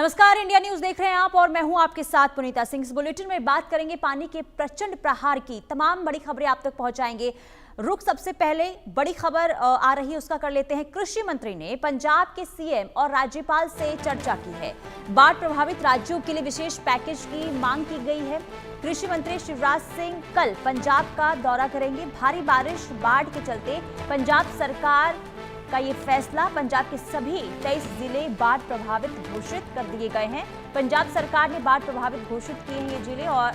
नमस्कार, India news देख रहे हैं आप और मैं हूं आपके साथ पुनीता सिंह। इस बुलेटिन में बात करेंगे पानी के प्रचंड प्रहार की। तमाम बड़ी खबरें आप तक पहुंचाएंगे। रुक सबसे पहले बड़ी खबर आ रही है उसका कर लेते हैं। कृषि मंत्री ने पंजाब के सीएम और राज्यपाल से चर्चा की है। बाढ़ प्रभावित राज्यों के लिए विशेष पैकेज की मांग की गई है। कृषि मंत्री शिवराज सिंह कल पंजाब का दौरा करेंगे। भारी बारिश बाढ़ के चलते पंजाब सरकार का ये फैसला, पंजाब के सभी 23 जिले बाढ़ प्रभावित घोषित कर दिए गए हैं। पंजाब सरकार ने बाढ़ प्रभावित घोषित किए हैं ये जिले और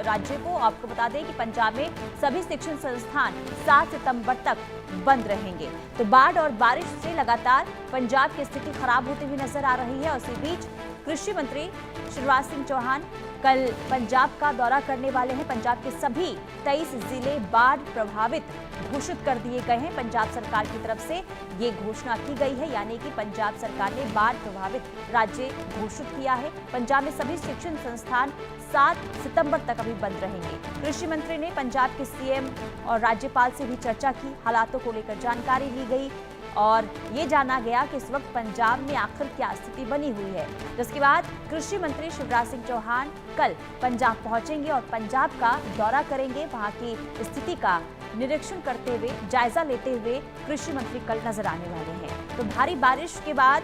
राज्य को। आपको बता दें कि पंजाब में सभी शिक्षण संस्थान 7 सितंबर तक बंद रहेंगे। तो बाढ़ और बारिश से लगातार पंजाब की स्थिति खराब होती हुई नजर आ रही है। उसी बीच कृषि मंत्री शिवराज सिंह चौहान कल पंजाब का दौरा करने वाले हैं। पंजाब के सभी 23 जिले बाढ़ प्रभावित घोषित कर दिए गए हैं। पंजाब सरकार की तरफ से ये घोषणा की गई है, यानी कि पंजाब सरकार ने बाढ़ प्रभावित राज्य घोषित किया है। पंजाब में सभी शिक्षण संस्थान 7 सितंबर तक अभी बंद रहेंगे। कृषि मंत्री ने पंजाब के सीएम और राज्यपाल से भी चर्चा की। हालातों को लेकर जानकारी ली गई और ये जाना गया कि इस वक्त पंजाब में आखिर क्या स्थिति बनी हुई है। जिसके बाद कृषि मंत्री शिवराज सिंह चौहान कल पंजाब पहुंचेंगे और पंजाब का दौरा करेंगे। वहां की स्थिति का निरीक्षण करते हुए, जायजा लेते हुए कृषि मंत्री कल नजर आने वाले हैं। तो भारी बारिश के बाद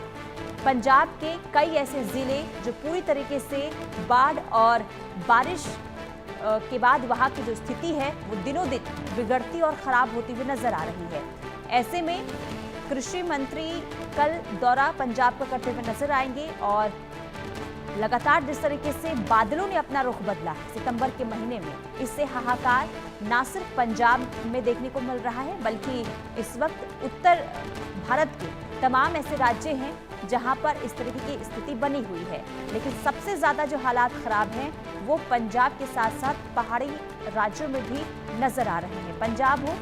पंजाब के कई ऐसे जिले जो पूरी तरीके से बाढ़ और बारिश के बाद वहां की जो स्थिति है वो दिनों दिन बिगड़ती और खराब होती हुई नजर आ रही है। ऐसे में कृषि मंत्री कल दौरा पंजाब का करते हुए नजर आएंगे और लगातार जिस तरीके से बादलों ने अपना रुख बदला है सितंबर के महीने में, इससे हाहाकार न सिर्फ पंजाब में देखने को मिल रहा है बल्कि इस वक्त उत्तर भारत के तमाम ऐसे राज्य हैं जहां पर इस तरीके की स्थिति बनी हुई है। लेकिन सबसे ज्यादा जो हालात खराब हैं वो पंजाब के साथ साथ पहाड़ी राज्यों में भी नजर आ रहे हैं। पंजाब हो,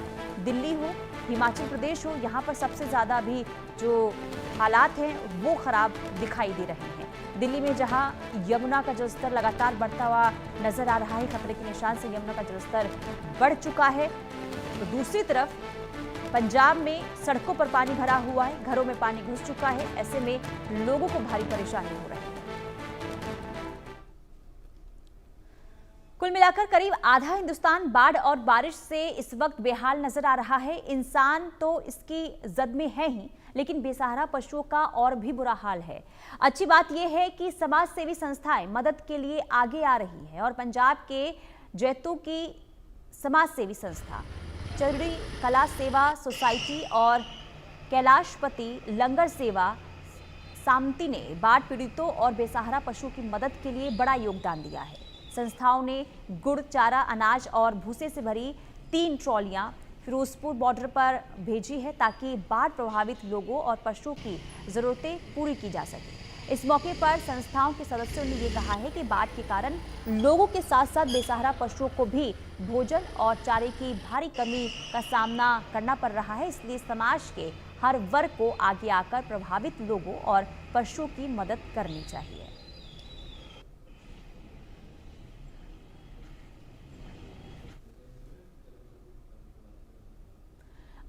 दिल्ली हो, हिमाचल प्रदेश हो, यहाँ पर सबसे ज़्यादा अभी जो हालात हैं वो खराब दिखाई दे रहे हैं। दिल्ली में जहाँ यमुना का जलस्तर लगातार बढ़ता हुआ नजर आ रहा है, खतरे के निशान से यमुना का जलस्तर बढ़ चुका है, तो दूसरी तरफ पंजाब में सड़कों पर पानी भरा हुआ है, घरों में पानी घुस चुका है। ऐसे में लोगों को भारी परेशानी हो रही है। कुल मिलाकर करीब आधा हिंदुस्तान बाढ़ और बारिश से इस वक्त बेहाल नजर आ रहा है। इंसान तो इसकी जद में है ही, लेकिन बेसहारा पशुओं का और भी बुरा हाल है। अच्छी बात यह है कि समाज सेवी संस्थाएं मदद के लिए आगे आ रही है और पंजाब के जैतू की समाज सेवी संस्था चरड़ी कला सेवा सोसाइटी और कैलाशपति लंगर सेवा सामती ने बाढ़ पीड़ितों और बेसहारा पशुओं की मदद के लिए बड़ा योगदान दिया है। संस्थाओं ने गुड़, चारा, अनाज और भूसे से भरी 3 ट्रॉलियां फिरोजपुर बॉर्डर पर भेजी है ताकि बाढ़ प्रभावित लोगों और पशुओं की जरूरतें पूरी की जा सके। इस मौके पर संस्थाओं के सदस्यों ने ये कहा है कि बाढ़ के कारण लोगों के साथ साथ बेसहारा पशुओं को भी भोजन और चारे की भारी कमी का सामना करना पड़ रहा है। इसलिए समाज के हर वर्ग को आगे आकर प्रभावित लोगों और पशुओं की मदद करनी चाहिए।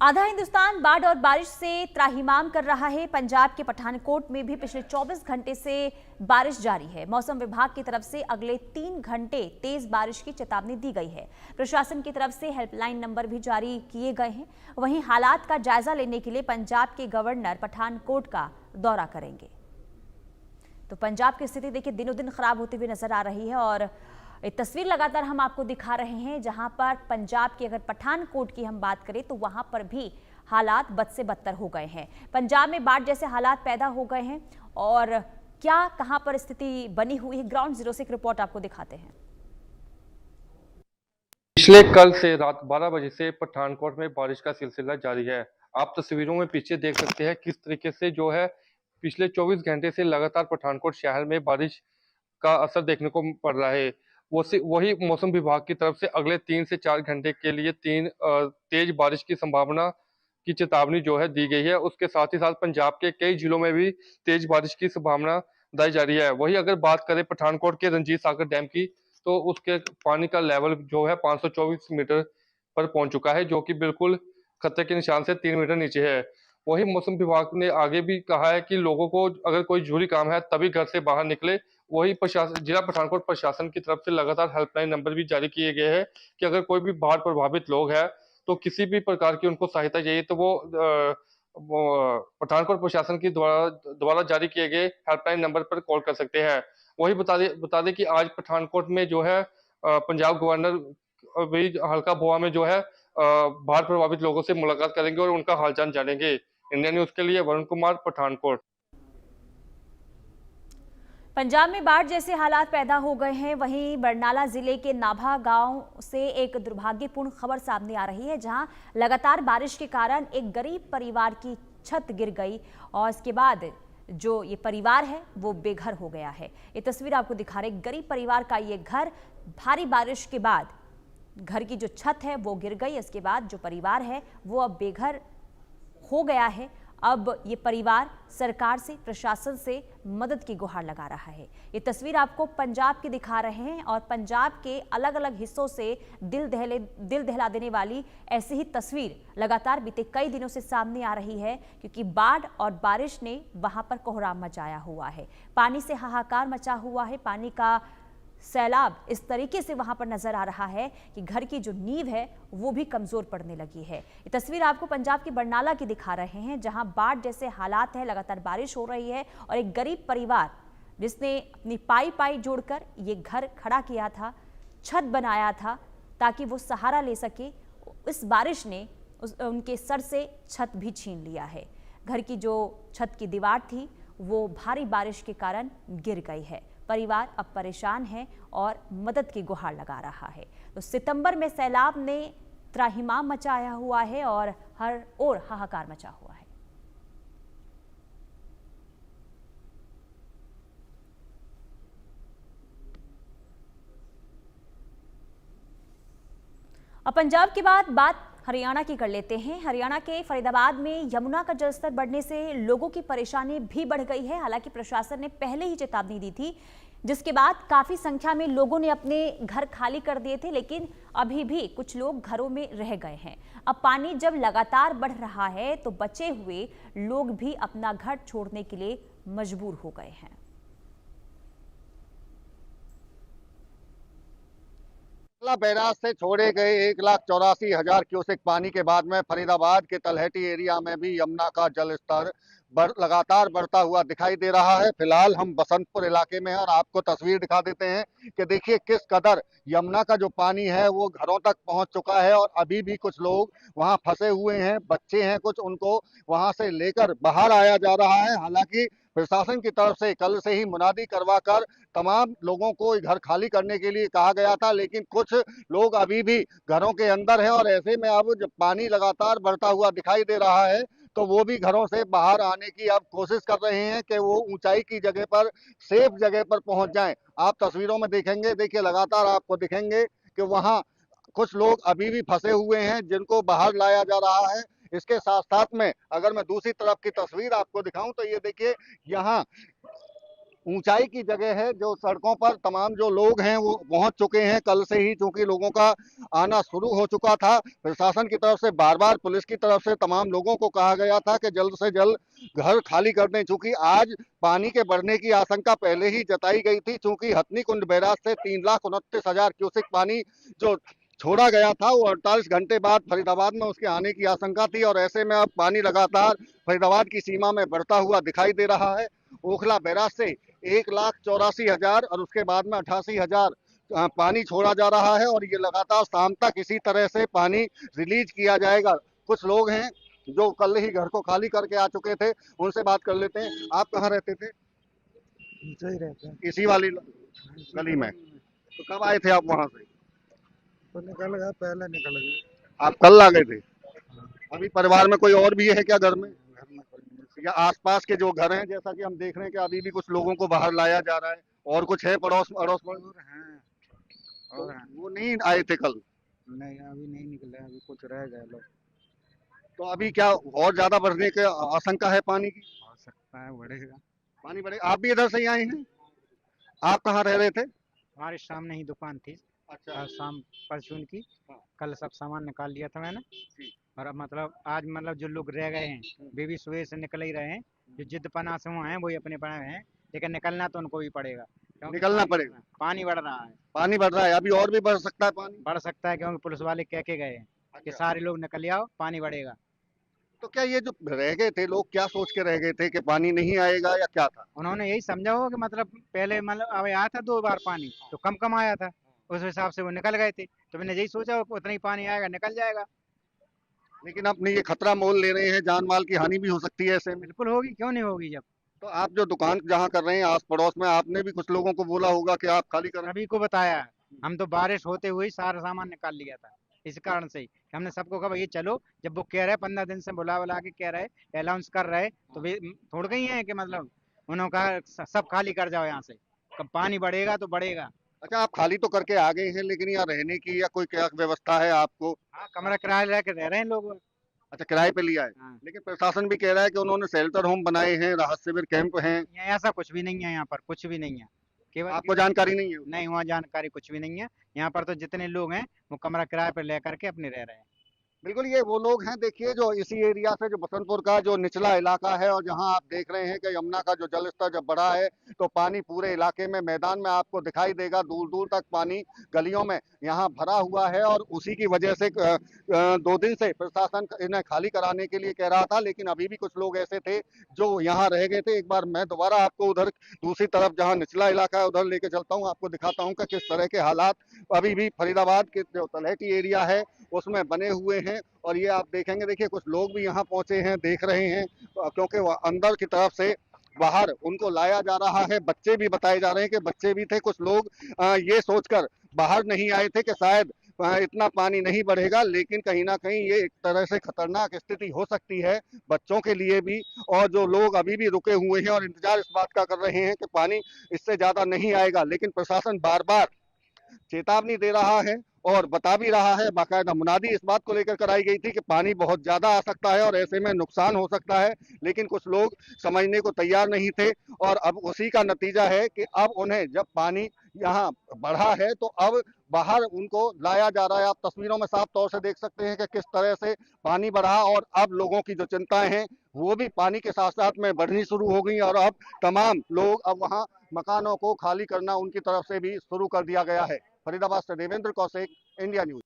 आधा हिंदुस्तान बाढ़ और बारिश से त्राहिमाम कर रहा है। पंजाब के पठानकोट में भी पिछले 24 घंटे से बारिश जारी है। मौसम विभाग की तरफ से अगले 3 घंटे तेज बारिश की चेतावनी दी गई है। प्रशासन की तरफ से हेल्पलाइन नंबर भी जारी किए गए हैं। वहीं हालात का जायजा लेने के लिए पंजाब के गवर्नर पठानकोट का दौरा करेंगे। तो पंजाब की स्थिति देखिए दिनों दिन खराब होती हुई नजर आ रही है और एक तस्वीर लगातार हम आपको दिखा रहे हैं जहां पर पंजाब की अगर पठानकोट की हम बात करें तो वहां पर भी हालात बद से बदतर हो गए हैं। पंजाब में बाढ़ जैसे हालात पैदा हो गए हैं और क्या कहां पर स्थिति बनी हुई है, ग्राउंड जीरो से एक रिपोर्ट आपको दिखाते हैं। पिछले कल से रात 12 बजे से पठानकोट में बारिश का सिलसिला जारी है। आप तस्वीरों में पीछे देख सकते हैं किस तरीके से जो है पिछले 24 घंटे से लगातार पठानकोट शहर में बारिश का असर देखने को पड़ रहा है। वही मौसम विभाग की तरफ से अगले 3 से 4 घंटे के लिए तेज बारिश की संभावना की चेतावनी जो है दी गई है। उसके साथ ही साथ पंजाब के कई जिलों में भी तेज बारिश की संभावना बताई जा रही है। वही अगर बात करें पठानकोट के रंजीत सागर डैम की, तो उसके पानी का लेवल जो है 524 मीटर पर पहुंच चुका है, जो कि बिल्कुल खतरे के निशान से 3 मीटर नीचे है। वही मौसम विभाग ने आगे भी कहा है कि लोगों को अगर कोई जरूरी काम है तभी घर से बाहर निकले। वही प्रशासन, जिला पठानकोट प्रशासन की तरफ से लगातार हेल्पलाइन नंबर भी जारी किए गए हैं कि अगर कोई भी बाढ़ प्रभावित लोग हैं तो किसी भी प्रकार की उनको सहायता चाहिए तो वो पठानकोट प्रशासन की द्वारा द्वारा जारी किए गए हेल्पलाइन नंबर पर कॉल कर सकते हैं। वही बता दें कि आज पठानकोट में जो है पंजाब गवर्नर भी हल्का भुआ में जो है बाढ़ प्रभावित लोगों से मुलाकात करेंगे और उनका हालचाल जानेंगे। इंडिया न्यूज के लिए वरुण कुमार, पठानकोट। पंजाब में बाढ़ जैसे हालात पैदा हो गए हैं, वहीं बरनाला जिले के नाभा गांव से एक दुर्भाग्यपूर्ण खबर सामने आ रही है, जहां लगातार बारिश के कारण एक गरीब परिवार की छत गिर गई और इसके बाद जो ये परिवार है वो बेघर हो गया है। ये तस्वीर आपको दिखा रहे, गरीब परिवार का ये घर भारी बारिश के बाद घर की जो छत है वो गिर गई। इसके बाद जो परिवार है वो अब बेघर हो गया है। अब ये परिवार सरकार से, प्रशासन से मदद की गुहार लगा रहा है। ये तस्वीर आपको पंजाब की दिखा रहे हैं और पंजाब के अलग अलग हिस्सों से दिल दहला देने वाली ऐसी ही तस्वीर लगातार बीते कई दिनों से सामने आ रही है, क्योंकि बाढ़ और बारिश ने वहां पर कोहराम मचाया हुआ है। पानी से हाहाकार मचा हुआ है, पानी का सैलाब इस तरीके से वहां पर नजर आ रहा है कि घर की जो नींव है वो भी कमजोर पड़ने लगी है। ये तस्वीर आपको पंजाब के बरनाला की दिखा रहे हैं, जहां बाढ़ जैसे हालात है, लगातार बारिश हो रही है और एक गरीब परिवार जिसने अपनी पाई जोड़कर ये घर खड़ा किया था, छत बनाया था ताकि वो सहारा ले सके, इस बारिश ने उनके सर से छत भी छीन लिया है। घर की जो छत की दीवार थी वो भारी बारिश के कारण गिर गई है। परिवार अब परेशान है और मदद की गुहार लगा रहा है। तो सितंबर में सैलाब ने त्राहिमाम मचाया हुआ है और हर ओर हाहाकार मचा हुआ है। अब पंजाब के बाद बात हरियाणा की कर लेते हैं। हरियाणा के फरीदाबाद में यमुना का जलस्तर बढ़ने से लोगों की परेशानी भी बढ़ गई है। हालांकि प्रशासन ने पहले ही चेतावनी दी थी, जिसके बाद काफी संख्या में लोगों ने अपने घर खाली कर दिए थे, लेकिन अभी भी कुछ लोग घरों में रह गए हैं। अब पानी जब लगातार बढ़ रहा है तो बचे हुए लोग भी अपना घर छोड़ने के लिए मजबूर हो गए हैं। बैराज से छोड़े गए 1,84,000 क्यूसेक पानी के बाद में फरीदाबाद के तलहटी एरिया में भी यमुना का जल स्तर लगातार बढ़ता हुआ दिखाई दे रहा है। फिलहाल हम बसंतपुर इलाके में हैं और आपको तस्वीर दिखा देते हैं कि देखिए किस कदर यमुना का जो पानी है वो घरों तक पहुंच चुका है और अभी भी कुछ लोग वहां फंसे हुए हैं, बच्चे हैं कुछ, उनको वहां से लेकर बाहर आया जा रहा है। हालांकि प्रशासन की तरफ से कल से ही मुनादी करवाकर तमाम लोगों को घर खाली करने के लिए कहा गया था, लेकिन कुछ लोग अभी भी घरों के अंदर हैं और ऐसे में अब जब पानी लगातार बढ़ता हुआ दिखाई दे रहा है तो वो भी घरों से बाहर आने की अब कोशिश कर रहे हैं कि वो ऊंचाई की जगह पर, सेफ जगह पर पहुंच जाएं। आप तस्वीरों में देखेंगे, देखिए लगातार आपको दिखेंगे कि वहां कुछ लोग अभी भी फंसे हुए हैं जिनको बाहर लाया जा रहा है। इसके साथ साथ में अगर मैं दूसरी तरफ की तस्वीर आपको दिखाऊं तो ये देखिए यहाँ ऊंचाई की जगह है, जो सड़कों पर तमाम जो लोग हैं वो पहुंच चुके हैं कल से ही, चूंकि लोगों का आना शुरू हो चुका था। प्रशासन की तरफ से बार बार, पुलिस की तरफ से तमाम लोगों को कहा गया था कि जल्द से जल्द घर खाली कर दें, चूंकि आज पानी के बढ़ने की आशंका पहले ही जताई गई थी। चूंकि हथनी कुंड बैराज से 3,29,000 क्यूसेक पानी जो छोड़ा गया था वो 48 घंटे बाद फरीदाबाद में उसके आने की आशंका थी और ऐसे में अब पानी लगातार फरीदाबाद की सीमा में बढ़ता हुआ दिखाई दे रहा है। ओखला बैराज से 1,84,000 और उसके बाद में 88,000 पानी छोड़ा जा रहा है और ये लगातार शाम तक इसी तरह से पानी रिलीज किया जाएगा। कुछ लोग हैं जो कल ही घर को खाली करके आ चुके थे, उनसे बात कर लेते हैं। आप कहाँ रहते थे? इसी वाली गली में। तो कब आए थे आप वहां से? तो निकल गया, पहले निकल गए। आप कल आ गए थे? अभी परिवार में कोई और भी है क्या घर में? घर में कोई नहीं। या आसपास के जो घर हैं, जैसा कि हम देख रहे हैं कि अभी भी कुछ लोगों को बाहर लाया जा रहा है, और कुछ है पड़ोस अड़ोस में? और हैं। वो नहीं आए थे कल? नहीं, अभी नहीं निकले, अभी कुछ रह गए लोग। तो अभी क्या और ज्यादा बढ़ने की आशंका है पानी की? हो सकता है बढ़ेगा। पानी बढ़ेगा। आप भी इधर से ही आए हैं? आप कहाँ रह रहे थे? हमारे सामने ही दुकान थी। अच्छा। आज शाम परसों की हाँ। कल सब सामान निकाल लिया था मैंने। जी। और अब मतलब आज मतलब जो लोग रह गए हैं वे भी सुबह से निकल ही रहे हैं। जो जिद पना से हुए हैं वही अपने पड़े हैं, लेकिन निकलना तो उनको भी पड़ेगा क्योंकि निकलना पड़ेगा। पानी बढ़ रहा है। पानी बढ़ रहा है, अभी और भी बढ़ सकता है पानी। बढ़ सकता है क्योंकि पुलिस वाले कह के गए हैं कि अच्छा। सारे लोग निकल आओ, पानी बढ़ेगा। तो क्या ये जो रह गए थे लोग क्या सोच के रह गए थे कि पानी नहीं आएगा या क्या था? उन्होंने यही समझा हो कि मतलब पहले मतलब अब आया था 2 बार पानी तो कम कम आया था, उस हिसाब से वो निकल गए थे। तो मैंने यही सोचा हो कि उतना ही पानी आएगा, निकल जाएगा। लेकिन अपने ये खतरा मोल ले रहे हैं, जान माल की हानि भी हो सकती है ऐसे में। बिल्कुल होगी, क्यों नहीं होगी। जब तो आप जो दुकान जहाँ कर रहे हैं आस पड़ोस में, आपने भी कुछ लोगों को बोला होगा कि आप खाली करें। सभी को बताया, हम तो बारिश होते हुए ही सारा सामान निकाल लिया था। इस कारण से ही कि हमने सबको कहा ये चलो, जब वो कह रहे 15 दिन से बुला बुला के कह रहे अनाउंस कर रहे तो वे थोड़ गई है कि मतलब उन्होंने कहा सब खाली कर जाओ यहाँ से, कब पानी बढ़ेगा तो बढ़ेगा। अच्छा, आप खाली तो करके आ गए हैं, लेकिन यहाँ रहने की या कोई क्या व्यवस्था है आपको? हाँ, कमरा किराया लेके रह रहे हैं लोग। अच्छा, किराए पे लिया है। हाँ। लेकिन प्रशासन भी कह रहा है कि उन्होंने शेल्टर होम बनाए हैं, राहत शिविर कैंप हैं। यहाँ ऐसा कुछ भी नहीं है, यहाँ पर कुछ भी नहीं है। केवल आपको जानकारी नहीं है? नहीं, वहाँ जानकारी कुछ भी नहीं है। यहाँ पर तो जितने लोग हैं वो कमरा किराए पर लेकर के अपने रह रहे हैं। बिल्कुल, ये वो लोग हैं देखिए जो इसी एरिया से, जो बसंतपुर का जो निचला इलाका है, और जहां आप देख रहे हैं कि यमुना का जो जल स्तर जब बढ़ा है तो पानी पूरे इलाके में, मैदान में आपको दिखाई देगा, दूर दूर तक पानी गलियों में यहाँ भरा हुआ है। और उसी की वजह से 2 दिन से प्रशासन इन्हें खाली कराने के लिए कह रहा था, लेकिन अभी भी कुछ लोग ऐसे थे जो यहाँ रह गए थे। एक बार मैं दोबारा आपको उधर दूसरी तरफ जहाँ निचला इलाका है उधर लेके चलता हूँ, आपको दिखाता हूँ कि किस तरह के हालात अभी भी फरीदाबाद के जो तलहटी एरिया है उसमें बने हुए हैं। और ये आप देखेंगे, देखिए कुछ लोग भी यहाँ पहुंचे हैं, देख रहे हैं, क्योंकि अंदर की तरफ से बाहर उनको लाया जा रहा है। बच्चे भी बताए जा रहे हैं कि बच्चे भी थे। कुछ लोग ये सोचकर बाहर नहीं आए थे कि शायद इतना पानी नहीं बढ़ेगा, लेकिन कहीं ना कहीं ये एक तरह से खतरनाक स्थिति हो सकती है बच्चों के लिए भी। और जो लोग अभी भी रुके हुए हैं और इंतजार इस बात का कर रहे हैं कि पानी इससे ज्यादा नहीं आएगा, लेकिन प्रशासन बार बार चेतावनी दे रहा है और बता भी रहा है। बाकायदा मुनादी इस बात को लेकर कराई गई थी कि पानी बहुत ज्यादा आ सकता है और ऐसे में नुकसान हो सकता है, लेकिन कुछ लोग समझने को तैयार नहीं थे। और अब उसी का नतीजा है कि अब उन्हें जब पानी यहाँ बढ़ा है तो अब बाहर उनको लाया जा रहा है। आप तस्वीरों में साफ तौर से देख सकते हैं कि किस तरह से पानी बढ़ा, और अब लोगों की जो चिंताएं हैं वो भी पानी के साथ साथ में बढ़नी शुरू हो गई। और अब तमाम लोग, अब वहाँ मकानों को खाली करना उनकी तरफ से भी शुरू कर दिया गया है। फरीदाबाद से देवेंद्र कौशिक, इंडिया न्यूज।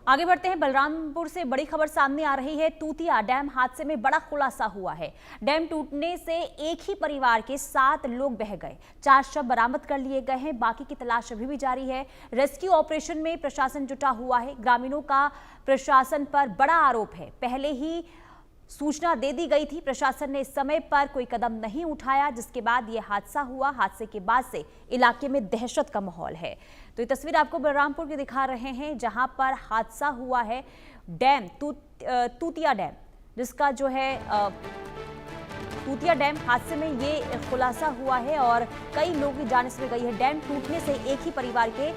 आगे बढ़ते हैं। बलरामपुर से बड़ी खबर सामने आ रही है। तूतिया डैम हादसे में बड़ा खुलासा हुआ है। डैम टूटने से एक ही परिवार के 7 लोग बह गए। 4 शव बरामद कर लिए गए हैं, बाकी की तलाश अभी भी जारी है। रेस्क्यू ऑपरेशन में प्रशासन जुटा हुआ है। ग्रामीणों का प्रशासन पर बड़ा आरोप है। पहले ही सूचना दे दी गई थी, प्रशासन ने समय पर कोई कदम नहीं उठाया, जिसके बाद यह हादसा हुआ। हादसे के बाद से इलाके में दहशत का माहौल है। तो ये तस्वीर आपको बलरामपुर की दिखा रहे हैं, जहां पर हादसा हुआ है। डैम तूतिया डैम, जिसका जो है तूतिया डैम हादसे में ये खुलासा हुआ है और कई लोगों की जान इसमें गई है। डैम टूटने से एक ही परिवार के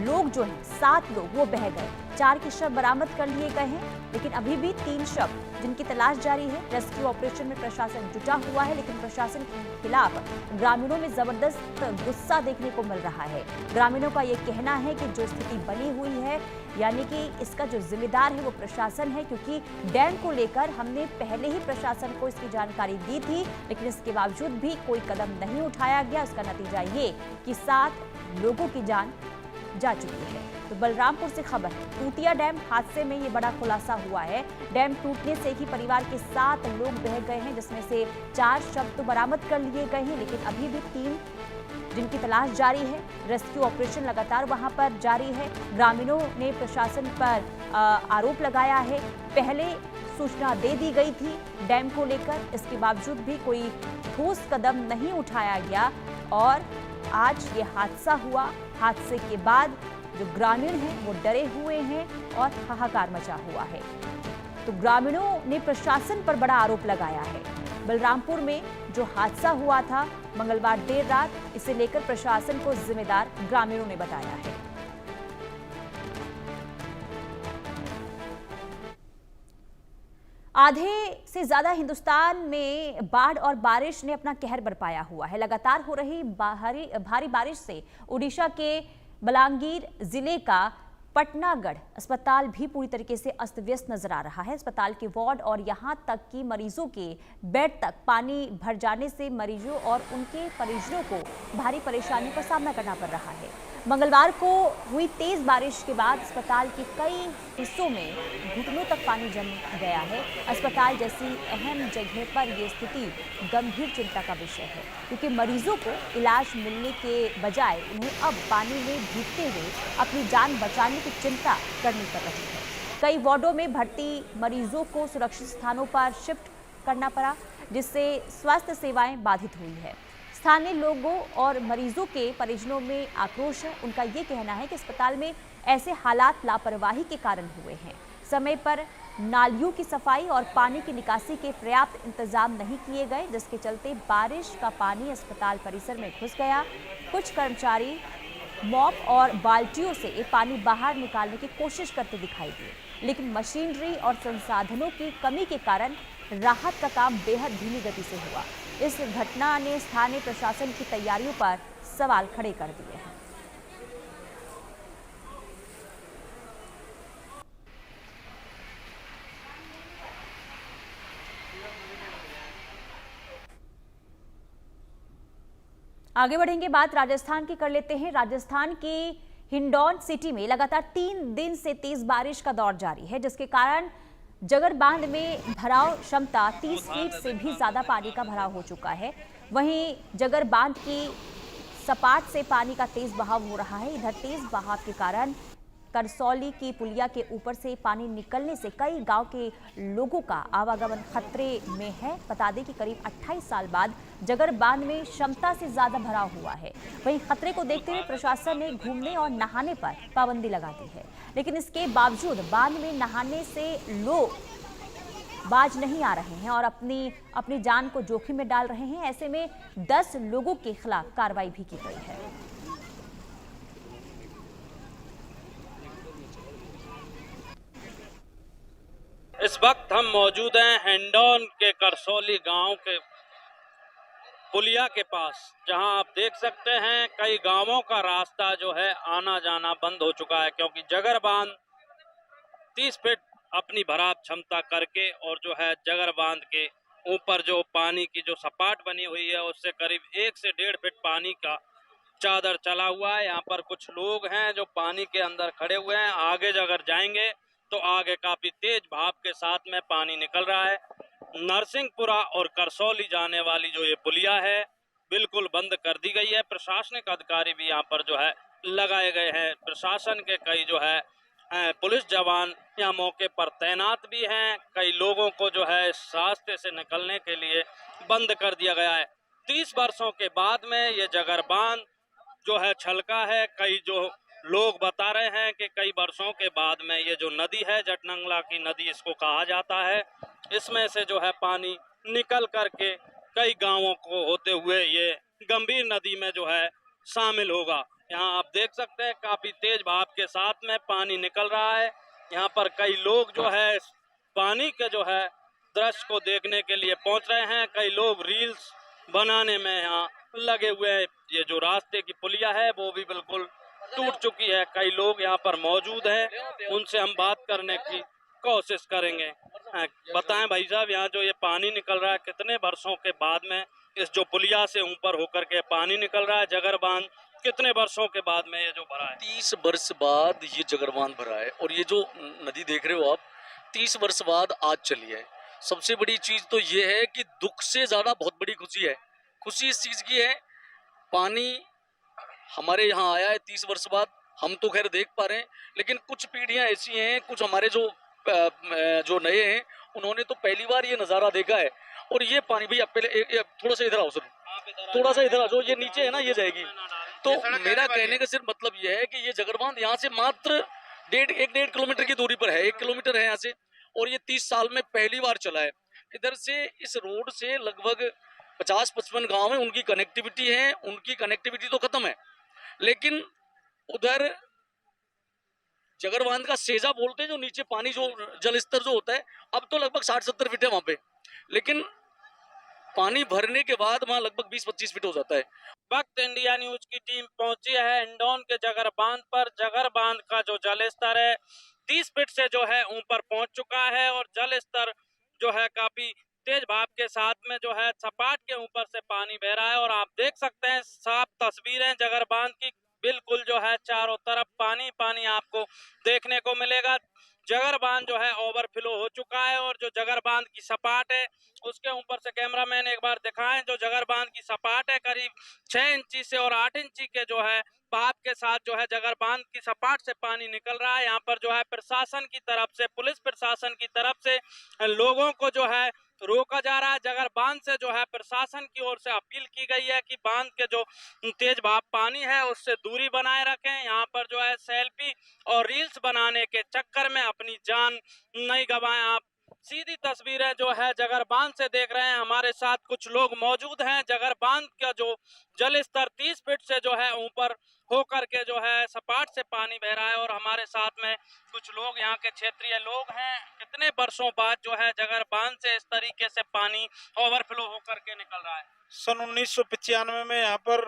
लोग जो हैं 7 लोग वो बह गए। 4 के शव बरामद कर लिए गए हैं, लेकिन अभी भी 3 शव जिनकी तलाश जारी है। रेस्क्यू ऑपरेशन में प्रशासन जुटा हुआ है, लेकिन प्रशासन के खिलाफ ग्रामीणों में जबरदस्त गुस्सा देखने को मिल रहा है। ग्रामीणों का ये कहना है कि जो स्थिति बनी हुई है, यानी कि इसका जो जिम्मेदार है वो प्रशासन है, क्योंकि डैम को लेकर हमने पहले ही प्रशासन को इसकी जानकारी दी थी, लेकिन इसके बावजूद भी कोई कदम नहीं उठाया गया। उसका नतीजा ये कि 7 लोगों की जान जा चुकी है। तो बलरामपुर से खबर है, तूतिया डैम हादसे में ये बड़ा खुलासा हुआ है। डैम टूटने से एक ही परिवार के 7 लोग बह गए हैं, जिसमें से 4 शव तो बरामद कर लिए गए हैं, लेकिन अभी भी 3 जिनकी तलाश जारी है। रेस्क्यू ऑपरेशन लगातार वहां पर जारी है। ग्रामीणों ने प्रशासन पर आरोप लगाया है। पहले सूचना दे दी गई थी डैम को लेकर, इसके बावजूद भी कोई ठोस कदम नहीं उठाया गया और आज ये हादसा हुआ। हादसे के बाद जो ग्रामीण हैं वो डरे हुए हैं और हाहाकार मचा हुआ है। तो ग्रामीणों ने प्रशासन पर बड़ा आरोप लगाया है। बलरामपुर में जो हादसा हुआ था मंगलवार देर रात, इसे लेकर प्रशासन को जिम्मेदार ग्रामीणों ने बताया है। आधे से ज्यादा हिंदुस्तान में बाढ़ और बारिश ने अपना कहर बरपाया हुआ है। लगातार हो रही भारी बारिश से उड़ीसा के बलांगीर जिले का पटनागढ़ अस्पताल भी पूरी तरीके से अस्त व्यस्त नजर आ रहा है। अस्पताल के वार्ड और यहां तक कि मरीजों के बेड तक पानी भर जाने से मरीजों और उनके परिजनों को भारी परेशानियों का सामना करना पड़ रहा है। मंगलवार को हुई तेज बारिश के बाद अस्पताल के कई हिस्सों में घुटनों तक पानी जम गया है। अस्पताल जैसी अहम जगह पर यह स्थिति गंभीर चिंता का विषय है, क्योंकि मरीजों को इलाज मिलने के बजाय उन्हें अब पानी में भीगते हुए अपनी जान बचाने की चिंता करनी पड़ रही है। कई वार्डों में भर्ती मरीजों को सुरक्षित स्थानों पर शिफ्ट करना पड़ा, जिससे स्वास्थ्य सेवाएं बाधित हुई है। स्थानीय लोगों और मरीजों के परिजनों में आक्रोश है। उनका ये कहना है कि अस्पताल में ऐसे हालात लापरवाही के कारण हुए हैं। समय पर नालियों की सफाई और पानी की निकासी के पर्याप्त इंतजाम नहीं किए गए, जिसके चलते बारिश का पानी अस्पताल परिसर में घुस गया। कुछ कर्मचारी मॉप और बाल्टियों से ये पानी बाहर निकालने की कोशिश करते दिखाई दिए, लेकिन मशीनरी और संसाधनों की कमी के कारण राहत का काम बेहद धीमी गति से हुआ। इस घटना ने स्थानीय प्रशासन की तैयारियों पर सवाल खड़े कर दिए हैं। आगे बढ़ेंगे, बात राजस्थान की कर लेते हैं। राजस्थान के हिंडौन सिटी में लगातार 3 दिन से तेज बारिश का दौर जारी है, जिसके कारण जगर बांध में भराव क्षमता 30 फीट से भी ज्यादा पानी का भराव हो चुका है। वहीं जगर बांध की सपाट से पानी का तेज बहाव हो रहा है। इधर तेज बहाव के कारण करसौली की पुलिया के ऊपर से पानी निकलने से कई गांव के लोगों का आवागमन खतरे में है। बता दें कि करीब 28 साल बाद जगर बांध में क्षमता से ज्यादा भराव हुआ है। वहीं खतरे को देखते हुए प्रशासन ने घूमने और नहाने पर पाबंदी लगा दी है, लेकिन इसके बावजूद बांध में नहाने से लोग बाज नहीं आ रहे हैं और अपनी जान को जोखिम में डाल रहे हैं। ऐसे में 10 लोगों के खिलाफ कार्रवाई भी की गई है। इस वक्त हम मौजूद हैं हिंडौन के करसौली गांव के पुलिया के पास, जहां आप देख सकते हैं कई गांवों का रास्ता जो है आना जाना बंद हो चुका है, क्योंकि जगर बांध 30 फीट अपनी भराव क्षमता करके और जो है जगर बांध के ऊपर जो पानी की जो सपाट बनी हुई है उससे करीब 1 से 1.5 फीट पानी का चादर चला हुआ है। यहाँ पर कुछ लोग हैं जो पानी के अंदर खड़े हुए हैं। आगे अगर जाएंगे तो आगे काफी तेज भाप के साथ में पानी निकल रहा है। नरसिंहपुरा और करसौली जाने वाली जो ये पुलिया है बिल्कुल बंद कर दी गई है। प्रशासनिक अधिकारी भी यहाँ पर जो है लगाए गए हैं। प्रशासन के कई जो है पुलिस जवान यहाँ मौके पर तैनात भी हैं। कई लोगों को जो है इस रास्ते से निकलने के लिए बंद कर दिया गया है। 30 वर्षों के बाद में ये जगर बांध जो है छलका है। कई जो लोग बता रहे हैं कि कई वर्षों के बाद में ये जो नदी है, जटनंगला की नदी इसको कहा जाता है, इसमें से जो है पानी निकल करके कई गांवों को होते हुए ये गंभीर नदी में जो है शामिल होगा। यहाँ आप देख सकते हैं काफी तेज भाप के साथ में पानी निकल रहा है। यहाँ पर कई लोग जो है पानी के जो है दृश्य को देखने के लिए पहुंच रहे हैं। कई लोग रील्स बनाने में यहाँ लगे हुए हैं। ये जो रास्ते की पुलिया है वो भी बिल्कुल टूट चुकी है। कई लोग यहाँ पर मौजूद हैं, उनसे हम बात करने की कोशिश करेंगे। बताएं भाई साहब, यहाँ जो ये पानी निकल रहा है कितने वर्षों के बाद में इस जो पुलिया से ऊपर होकर के पानी निकल रहा है जगर बांध, कितने वर्षों के बाद में ये जो भरा है? 30 वर्ष बाद ये जगर बांध भरा है। और ये जो नदी देख रहे हो आप 30 वर्ष बाद आज चली है। सबसे बड़ी चीज तो ये है कि दुख से ज्यादा बहुत बड़ी खुशी है। खुशी इस चीज की है, पानी हमारे यहाँ आया है 30 वर्ष बाद। हम तो खैर देख पा रहे हैं, लेकिन कुछ पीढ़ियां ऐसी हैं, कुछ हमारे जो नए हैं उन्होंने तो पहली बार ये नजारा देखा है। और ये पानी भैया पहले थोड़ा सा इधर आओ सर, थोड़ा सा इधर आ जाओ, ये नीचे है ना ये जाएगी। तो मेरा कहने का सिर्फ मतलब ये है कि ये जगर बांध यहाँ से मात्र 1.5 किलोमीटर की दूरी पर है। 1 किलोमीटर है यहाँ से, और ये 30 साल में पहली बार चला है। इधर से इस रोड से लगभग 50-55 गांव है, उनकी कनेक्टिविटी है। उनकी कनेक्टिविटी तो खत्म है, लेकिन उधर जगर बांध का सेजा बोलते हैं, जो नीचे पानी जो जल स्तर जो होता है, अब तो लगभग 60-70 फीट है वहां पे। लेकिन पानी भरने के बाद वहाँ लगभग 20-25 फीट हो जाता है। वक्त इंडिया न्यूज की टीम पहुंची है हिंडौन के जगर बांध पर। जगर बांध का जो जल स्तर है 30 फीट से जो है ऊपर पहुंच चुका है और जल स्तर जो है काफी तेज भाप के साथ में जो है सपाट के ऊपर से पानी बह रहा है और आप देख सकते हैं साफ तस्वीरें जगर बांध की। बिल्कुल जो है चारों तरफ पानी पानी आपको देखने को मिलेगा। जगर बांध जो है ओवरफ्लो हो चुका है और जो जगर बांध की सपाट है उसके ऊपर से कैमरामैन एक बार दिखाएं। जो जगर बांध की सपाट है करीब 6 इंची से और 8 इंची के जो है भाप के साथ जो है जगर बांध की सपाट से पानी निकल रहा है। यहाँ पर जो है प्रशासन की तरफ से, पुलिस प्रशासन की तरफ से लोगों को जो है रोका जा रहा है। जगर बांध से जो है प्रशासन की ओर से अपील की गई है कि बांध के जो तेज भाप पानी है उससे दूरी बनाए रखें। यहाँ पर जो है सेल्फी और रील्स बनाने के चक्कर में अपनी जान नहीं गंवाएं। आप सीधी तस्वीरें जो है जगर बांध से देख रहे हैं। हमारे साथ कुछ लोग मौजूद हैं। जगर बांध का जो जल स्तर 30 फीट से जो है ऊपर होकर के जो है सपाट से पानी बह रहा है और हमारे साथ में कुछ लोग यहाँ के क्षेत्रीय लोग हैं। कितने वर्षों बाद जो है जगर बांध से इस तरीके से पानी ओवरफ्लो होकर के निकल रहा है? सन 1995 में यहाँ पर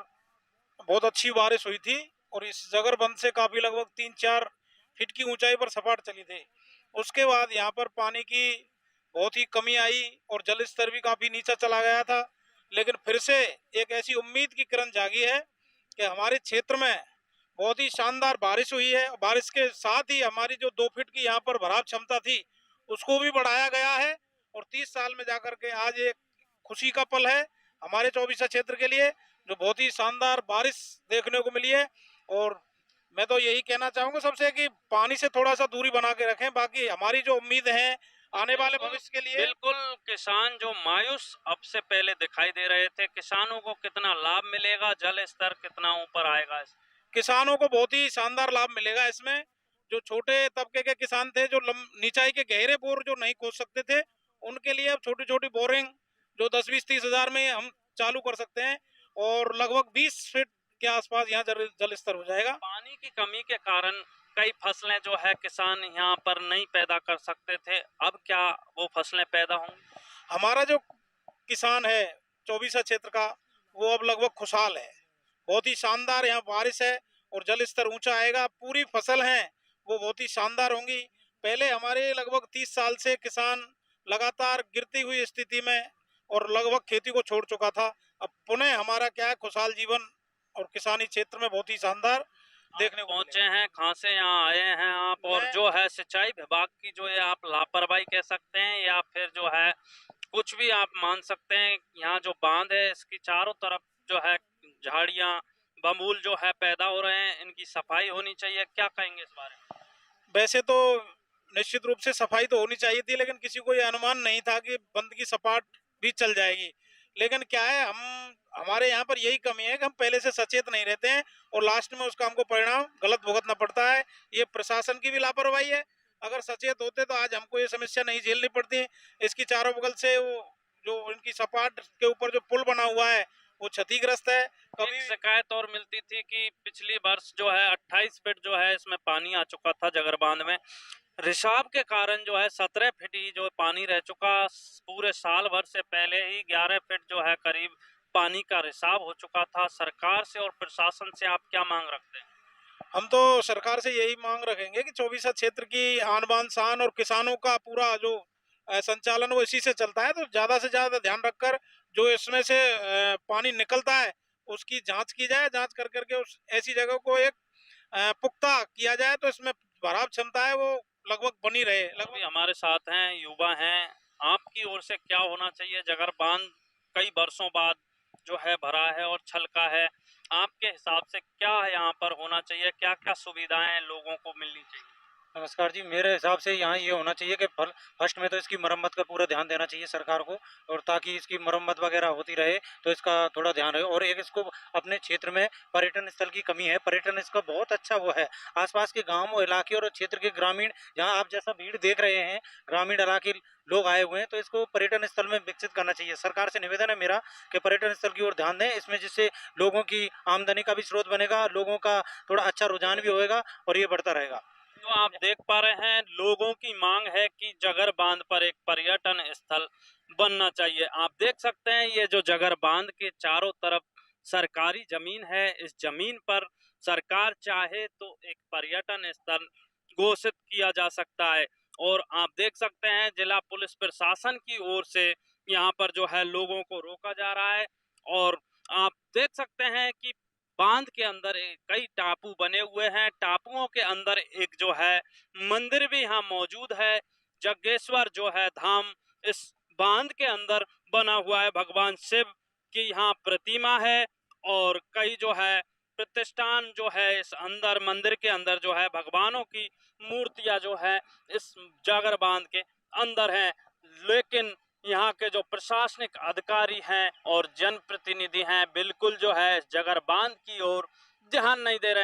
बहुत अच्छी बारिश हुई थी और इस जगर बंद से काफी लगभग 3-4 फीट की ऊंचाई पर सपाट चली थी। उसके बाद यहाँ पर पानी की बहुत ही कमी आई और जल स्तर भी काफी नीचा चला गया था। लेकिन फिर से एक ऐसी उम्मीद की किरण जागी है कि हमारे क्षेत्र में बहुत ही शानदार बारिश हुई है। बारिश के साथ ही हमारी जो 2 फीट की यहाँ पर भराव क्षमता थी उसको भी बढ़ाया गया है और 30 साल में जाकर के आज एक खुशी का पल है हमारे चौबीसा क्षेत्र के लिए, जो बहुत ही शानदार बारिश देखने को मिली है। और मैं तो यही कहना चाहूंगा सबसे कि पानी से थोड़ा सा दूरी बना के रखें। बाकी हमारी जो उम्मीद है आने वाले भविष्य के लिए, बिल्कुल किसान जो मायूस अब से पहले दिखाई दे रहे थे, किसानों को कितना लाभ मिलेगा, जल स्तर कितना ऊपर आएगा? किसानों को बहुत ही शानदार लाभ मिलेगा इसमें। जो छोटे तबके के किसान थे, जो नीचाई के गहरे बोर जो नहीं खोद सकते थे, उनके लिए अब छोटी छोटी बोरिंग जो 10-20-30 हजार में हम चालू कर सकते हैं और लगभग 20 फीट के आसपास यहाँ जल स्तर हो जाएगा। पानी की कमी के कारण कई फसलें जो है किसान यहाँ पर नहीं पैदा कर सकते थे, अब क्या वो फसलें पैदा होंगी? हमारा जो किसान है चौबीसा क्षेत्र का वो अब लगभग खुशहाल है। बहुत ही शानदार यहाँ बारिश है और जल स्तर ऊंचा आएगा। पूरी फसल है वो बहुत ही शानदार होंगी। पहले हमारे लगभग 30 साल से किसान लगातार गिरती हुई स्थिति में और लगभग खेती को छोड़ चुका था। अब पुनः हमारा क्या है, खुशहाल जीवन और किसानी क्षेत्र में बहुत ही शानदार देखने को पहुंचे हैं, कहाँ से यहाँ आए हैं आप? और जो है सिंचाई विभाग की जो है आप लापरवाही कह सकते हैं या फिर जो है कुछ भी आप मान सकते हैं। यहाँ जो बांध है इसकी चारों तरफ जो है झाड़ियाँ बमूल जो है पैदा हो रहे हैं, इनकी सफाई होनी चाहिए, क्या कहेंगे इस बारे में? वैसे तो निश्चित रूप से सफाई तो होनी चाहिए थी, लेकिन किसी को ये अनुमान नहीं था कि बंद की सपाट भी चल जाएगी। लेकिन क्या है, हमारे यहाँ पर यही कमी है कि हम पहले से सचेत नहीं रहते हैं और लास्ट में उसका हमको परिणाम गलत भुगतना पड़ता है। ये प्रशासन की भी लापरवाही है। अगर सचेत होते तो आज हमको ये समस्या नहीं झेलनी पड़ती। इसकी चारों बगल से वो जो इनकी सपाट के ऊपर जो पुल बना हुआ है वो क्षतिग्रस्त है। कभी शिकायत और मिलती थी कि पिछली वर्ष जो है 28 फीट जो है इसमें पानी आ चुका था जगर बांध में। रिसाव के कारण जो है 17 फीट ही जो पानी रह चुका। पूरे साल भर से पहले ही 11 फीट जो है करीब पानी का रिसाव हो चुका था। सरकार से और प्रशासन से आप क्या मांग रखते हैं? हम तो सरकार से यही मांग रखेंगे कि चौबीसा क्षेत्र की आन बान शान और किसानों का पूरा जो संचालन वो इसी से चलता है, तो ज्यादा से ज्यादा ध्यान रखकर जो इसमें से पानी निकलता है उसकी जांच की जाए। जांच कर करके उस ऐसी जगह को एक पुख्ता किया जाए तो इसमें भराव क्षमता है वो लगभग बनी रहे। लगभग हमारे साथ हैं, युवा हैं, आपकी ओर से क्या होना चाहिए? जगर बांध कई वर्षों बाद जो है भरा है और छलका है, आपके हिसाब से क्या यहाँ पर होना चाहिए, क्या क्या सुविधाएं लोगों को मिलनी चाहिए? नमस्कार जी, मेरे हिसाब से यहाँ ये होना चाहिए कि फर्स्ट में तो इसकी मरम्मत का पूरा ध्यान देना चाहिए सरकार को, और ताकि इसकी मरम्मत वगैरह होती रहे तो इसका थोड़ा ध्यान रहे। और एक इसको अपने क्षेत्र में पर्यटन स्थल की कमी है, पर्यटन इसका बहुत अच्छा वो है। आसपास के गांव इलाके और क्षेत्र के ग्रामीण, जहाँ आप जैसा भीड़ देख रहे हैं, ग्रामीण इलाके लोग आए हुए हैं, तो इसको पर्यटन स्थल में विकसित करना चाहिए। सरकार से निवेदन है मेरा कि पर्यटन स्थल की ओर ध्यान दें इसमें, जिससे लोगों की आमदनी का भी स्रोत बनेगा, लोगों का थोड़ा अच्छा रुझान भी होएगा और ये बढ़ता रहेगा। तो आप देख पा रहे हैं लोगों की मांग है कि जगर बांध पर एक पर्यटन स्थल बनना चाहिए। आप देख सकते हैं ये जो जगर बांध के चारों तरफ सरकारी जमीन है, इस जमीन पर सरकार चाहे तो एक पर्यटन स्थल घोषित किया जा सकता है। और आप देख सकते हैं जिला पुलिस प्रशासन की ओर से यहाँ पर जो है लोगों को रोका जा रहा है। और आप देख सकते हैं कि बांध के अंदर कई टापू बने हुए हैं, टापुओं के अंदर एक जो है मंदिर भी यहाँ मौजूद है। जगेश्वर जो है धाम इस बांध के अंदर बना हुआ है, भगवान शिव की यहाँ प्रतिमा है और कई जो है प्रतिष्ठान जो है इस अंदर मंदिर के अंदर जो है भगवानों की मूर्तियां जो है इस जागर बांध के अंदर हैं। लेकिन यहाँ के जो प्रशासनिक अधिकारी हैं और जनप्रतिनिधि हैं बिल्कुल जो है जगर बांध की ओर ध्यान नहीं दे रहे हैं।